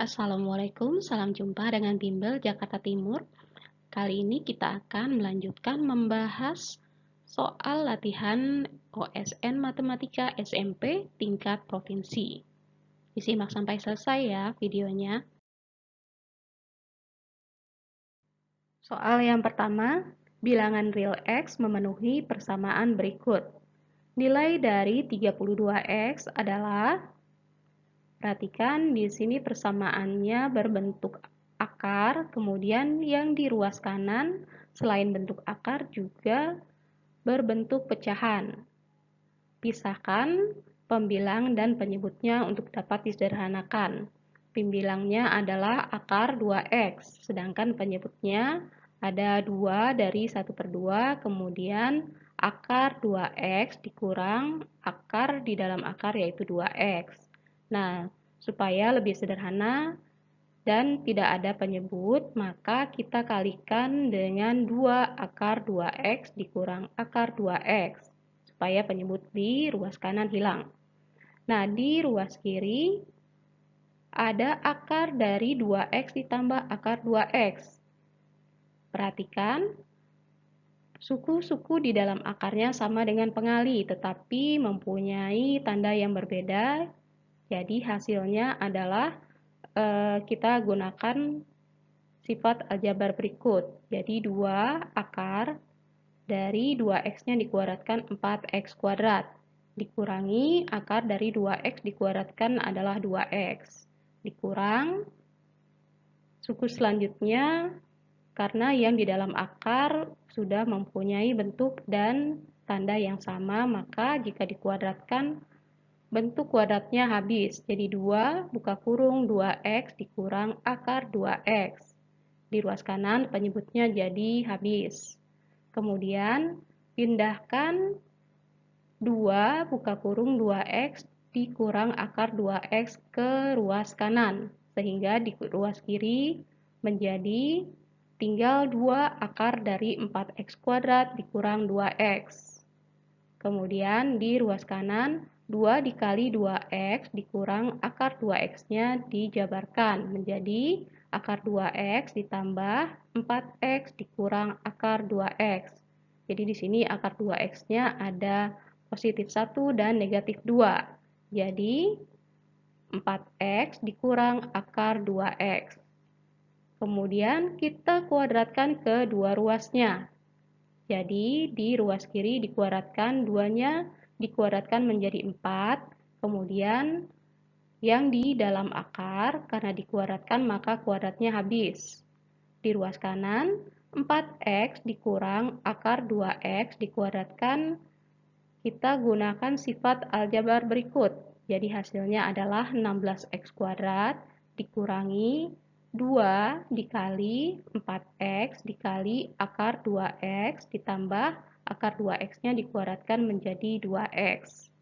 Assalamualaikum, salam jumpa dengan Bimbel Jakarta Timur. Kali ini kita akan melanjutkan membahas soal latihan OSN Matematika SMP tingkat provinsi. Disimak sampai selesai ya videonya. Soal yang pertama, bilangan real X memenuhi persamaan berikut. Nilai dari 32X adalah, perhatikan di sini persamaannya berbentuk akar, kemudian yang di ruas kanan selain bentuk akar juga berbentuk pecahan. Pisahkan pembilang dan penyebutnya untuk dapat disederhanakan. Pembilangnya adalah akar 2X, sedangkan penyebutnya ada 2 dari 1/2, kemudian akar 2X dikurang akar di dalam akar yaitu 2X. Nah, supaya lebih sederhana dan tidak ada penyebut, maka kita kalikan dengan 2 akar 2X dikurang akar 2X, supaya penyebut di ruas kanan hilang. Nah, di ruas kiri ada akar dari 2X ditambah akar 2X. Perhatikan, suku-suku di dalam akarnya sama dengan pengali, tetapi mempunyai tanda yang berbeda. Jadi hasilnya adalah kita gunakan sifat aljabar berikut. Jadi 2 akar dari 2X-nya dikuadratkan 4X kuadrat. Dikurangi akar dari 2X dikuadratkan adalah 2X. Dikurang suku selanjutnya, karena yang di dalam akar sudah mempunyai bentuk dan tanda yang sama, maka jika dikuadratkan bentuk kuadratnya habis, jadi 2 buka kurung 2X dikurang akar 2X. Di ruas kanan penyebutnya jadi habis. Kemudian pindahkan 2 buka kurung 2X dikurang akar 2X ke ruas kanan, sehingga di ruas kiri menjadi tinggal 2 akar dari 4X kuadrat dikurang 2X. Kemudian di ruas kanan 2 dikali 2X dikurang akar 2X-nya dijabarkan menjadi akar 2X ditambah 4X dikurang akar 2X. Jadi di sini akar 2X-nya ada positif 1 dan negatif 2. Jadi 4X dikurang akar 2X. Kemudian kita kuadratkan kedua ruasnya. Jadi di ruas kiri dikuadratkan, 2-nya dikuadratkan menjadi 4, kemudian yang di dalam akar karena dikuadratkan maka kuadratnya habis. Di ruas kanan 4X dikurang akar 2X dikuadratkan, kita gunakan sifat aljabar berikut. Jadi hasilnya adalah 16X kuadrat dikurangi 2 dikali 4X dikali akar 2X ditambah akar 2X-nya dikuadratkan menjadi 2X.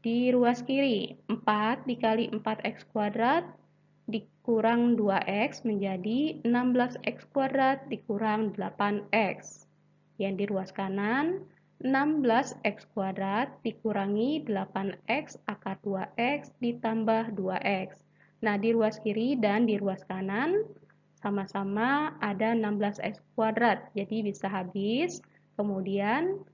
Di ruas kiri, 4 dikali 4X kuadrat dikurang 2X menjadi 16X kuadrat dikurang 8X. Yang di ruas kanan, 16X kuadrat dikurangi 8X akar 2X ditambah 2X. Nah, di ruas kiri dan di ruas kanan sama-sama ada 16X kuadrat, jadi bisa habis. Kemudian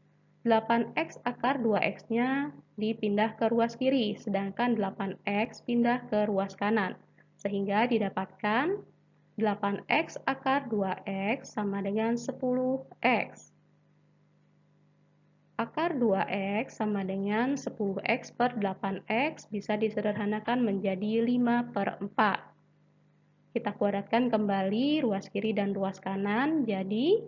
8X akar 2X-nya dipindah ke ruas kiri, sedangkan 8X pindah ke ruas kanan. Sehingga didapatkan 8X akar 2X sama dengan 10X. Akar 2X sama dengan 10X per 8X bisa disederhanakan menjadi 5/4. Kita kuadratkan kembali ruas kiri dan ruas kanan, jadi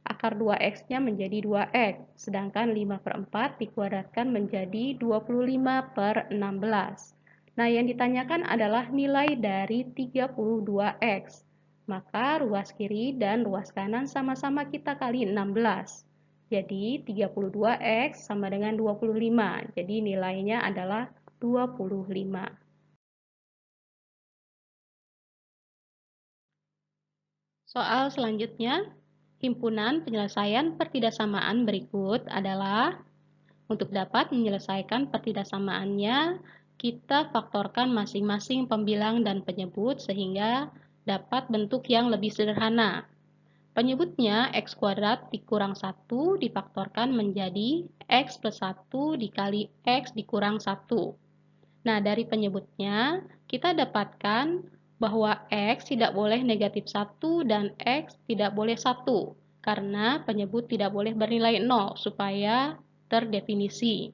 akar 2X-nya menjadi 2X, sedangkan 5/4 dikuadratkan menjadi 25/16. Nah, yang ditanyakan adalah nilai dari 32X. Maka ruas kiri dan ruas kanan sama-sama kita kali 16. Jadi 32X sama dengan 25. Jadi nilainya adalah 25. Soal selanjutnya, himpunan penyelesaian pertidaksamaan berikut adalah, untuk dapat menyelesaikan pertidaksamaannya, kita faktorkan masing-masing pembilang dan penyebut sehingga dapat bentuk yang lebih sederhana. Penyebutnya x kuadrat dikurang 1 difaktorkan menjadi x plus 1 dikali x dikurang 1. Nah, dari penyebutnya kita dapatkan bahwa x tidak boleh negatif 1 dan x tidak boleh 1 karena penyebut tidak boleh bernilai 0 supaya terdefinisi.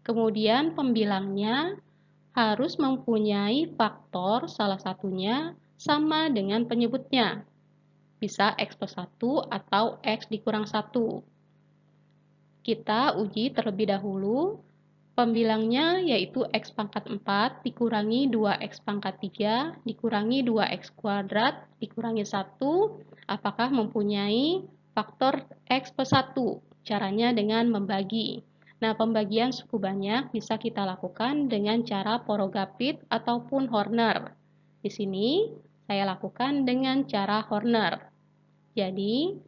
Kemudian pembilangnya harus mempunyai faktor salah satunya sama dengan penyebutnya. Bisa x plus 1 atau x dikurang 1. Kita uji terlebih dahulu. Pembilangnya yaitu x pangkat 4 dikurangi 2x pangkat 3 dikurangi 2x kuadrat dikurangi 1. Apakah mempunyai faktor x plus 1? Caranya dengan membagi. Nah, pembagian suku banyak bisa kita lakukan dengan cara Porogapit ataupun Horner. Di sini saya lakukan dengan cara Horner. Jadi,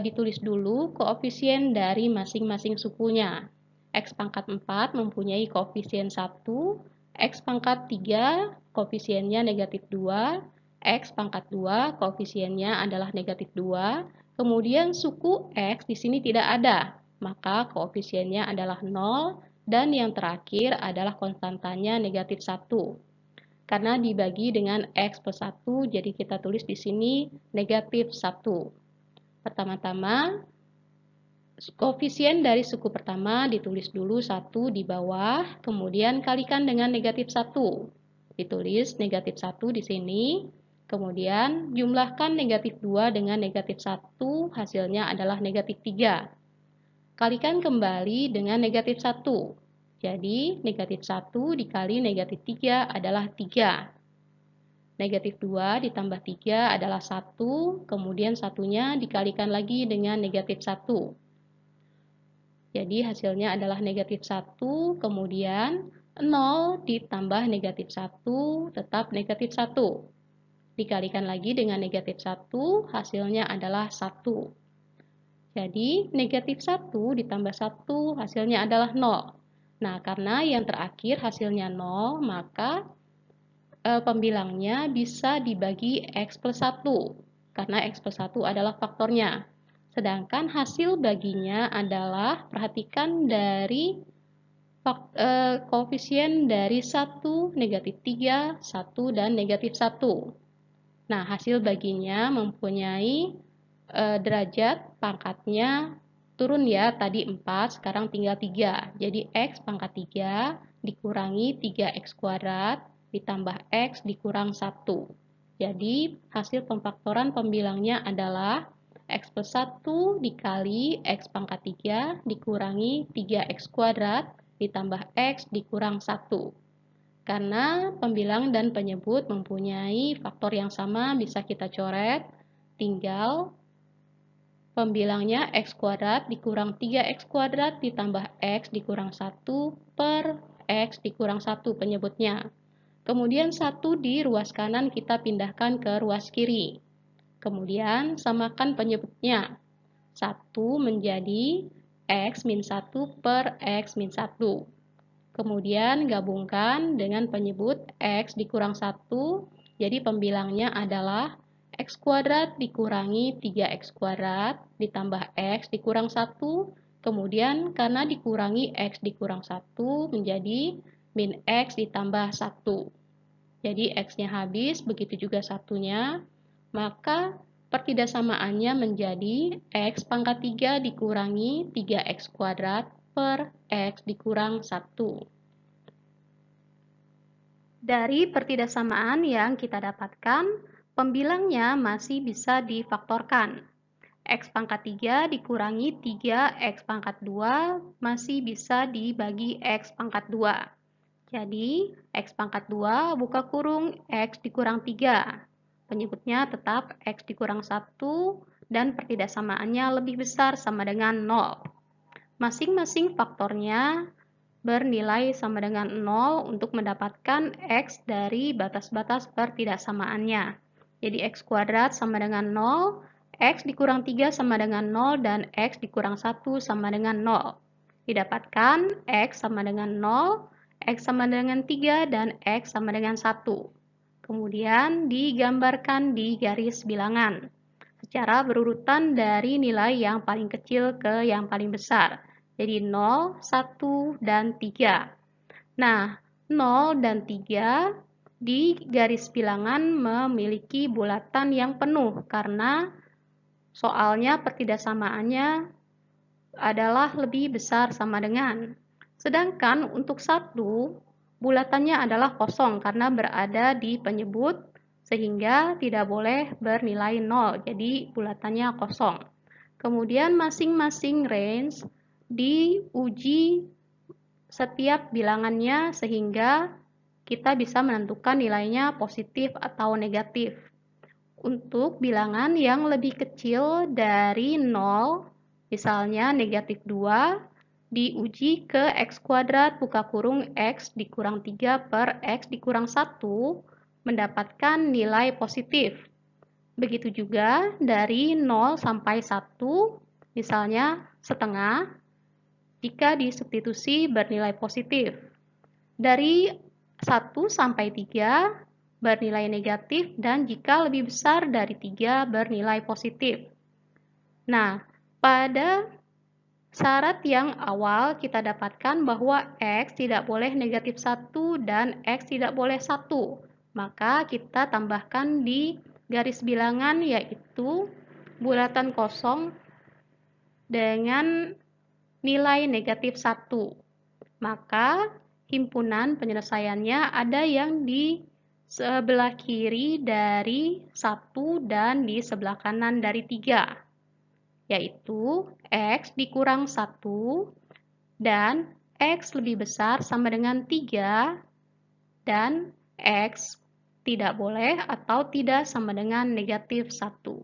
ditulis dulu koefisien dari masing-masing sukunya. X pangkat 4 mempunyai koefisien 1, X pangkat 3 koefisiennya negatif 2, X pangkat 2 koefisiennya adalah negatif 2, kemudian suku X di sini tidak ada, maka koefisiennya adalah 0, dan yang terakhir adalah konstantanya negatif 1. Karena dibagi dengan X plus 1, jadi kita tulis di sini negatif 1. Pertama-tama, koefisien dari suku pertama ditulis dulu 1 di bawah, kemudian kalikan dengan negatif 1. Ditulis negatif 1 di sini, kemudian jumlahkan negatif 2 dengan negatif 1, hasilnya adalah negatif 3. Kalikan kembali dengan negatif 1. Jadi, negatif 1 dikali negatif 3 adalah 3. Negatif 2 ditambah 3 adalah 1, kemudian satunya dikalikan lagi dengan negatif 1. Jadi hasilnya adalah negatif 1, kemudian 0 ditambah negatif 1, tetap negatif 1. Dikalikan lagi dengan negatif 1, hasilnya adalah 1. Jadi negatif 1 ditambah 1, hasilnya adalah 0. Nah, karena yang terakhir hasilnya 0, maka pembilangnya bisa dibagi x plus 1, karena x plus 1 adalah faktornya. Sedangkan hasil baginya adalah, perhatikan dari koefisien dari 1, negatif 3, 1, dan negatif 1. Nah, hasil baginya mempunyai derajat pangkatnya turun ya, tadi 4, sekarang tinggal 3. Jadi x pangkat 3 dikurangi 3x kuadrat ditambah x dikurang 1. Jadi hasil pemfaktoran pembilangnya adalah x plus 1 dikali x pangkat 3 dikurangi 3x kuadrat ditambah x dikurang 1. Karena pembilang dan penyebut mempunyai faktor yang sama, bisa kita coret. Tinggal pembilangnya x kuadrat dikurang 3x kuadrat ditambah x dikurang 1 per x dikurang 1 penyebutnya. Kemudian 1 di ruas kanan kita pindahkan ke ruas kiri. Kemudian samakan penyebutnya. 1 menjadi x min 1 per x min 1. Kemudian gabungkan dengan penyebut x dikurang 1. Jadi pembilangnya adalah x kuadrat dikurangi 3x kuadrat ditambah x dikurang 1. Kemudian karena dikurangi x dikurang 1 menjadi min x ditambah 1. Jadi x-nya habis, begitu juga satunya. Maka pertidakssamaannya menjadi x pangkat 3 dikurangi 3x kuadrat per x dikurang 1. Dari pertidaksamaan yang kita dapatkan, pembilangnya masih bisa difaktorkan. X pangkat 3 dikurangi 3x pangkat 2 masih bisa dibagi x pangkat 2. Jadi, x pangkat 2 buka kurung x dikurang 3. Penyebutnya tetap x dikurang 1 dan pertidaksamaannya lebih besar sama dengan 0. Masing-masing faktornya bernilai sama dengan 0 untuk mendapatkan x dari batas-batas pertidaksamaannya. Jadi x kuadrat sama dengan 0, x dikurang 3 sama dengan 0, dan x dikurang 1 sama dengan 0. Didapatkan x sama dengan 0, X sama dengan 3 dan X sama dengan 1. Kemudian digambarkan di garis bilangan secara berurutan dari nilai yang paling kecil ke yang paling besar. Jadi 0, 1, dan 3. Nah, 0 dan 3 di garis bilangan memiliki bulatan yang penuh karena soalnya pertidakssamaannya adalah lebih besar sama dengan. Sedangkan untuk 1, bulatannya adalah kosong karena berada di penyebut sehingga tidak boleh bernilai 0, jadi bulatannya kosong. Kemudian masing-masing range diuji setiap bilangannya sehingga kita bisa menentukan nilainya positif atau negatif. Untuk bilangan yang lebih kecil dari 0, misalnya negatif 2, diuji ke X kuadrat buka kurung X dikurang 3 per X dikurang 1, mendapatkan nilai positif. Begitu juga dari 0 sampai 1, misalnya setengah, jika disubstitusi bernilai positif. Dari 1 sampai 3, bernilai negatif, dan jika lebih besar dari 3 bernilai positif. Nah, pada syarat yang awal kita dapatkan bahwa X tidak boleh negatif 1 dan X tidak boleh 1. Maka kita tambahkan di garis bilangan yaitu bulatan kosong dengan nilai negatif 1. Maka himpunan penyelesaiannya ada yang di sebelah kiri dari 1 dan di sebelah kanan dari 3, yaitu X dikurang 1 dan X lebih besar sama dengan 3 dan X tidak boleh atau tidak sama dengan negatif 1.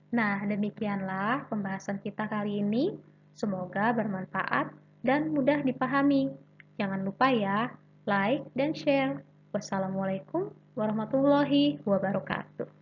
Nah, demikianlah pembahasan kita kali ini. Semoga bermanfaat dan mudah dipahami. Jangan lupa ya, like dan share. Wassalamualaikum warahmatullahi wabarakatuh.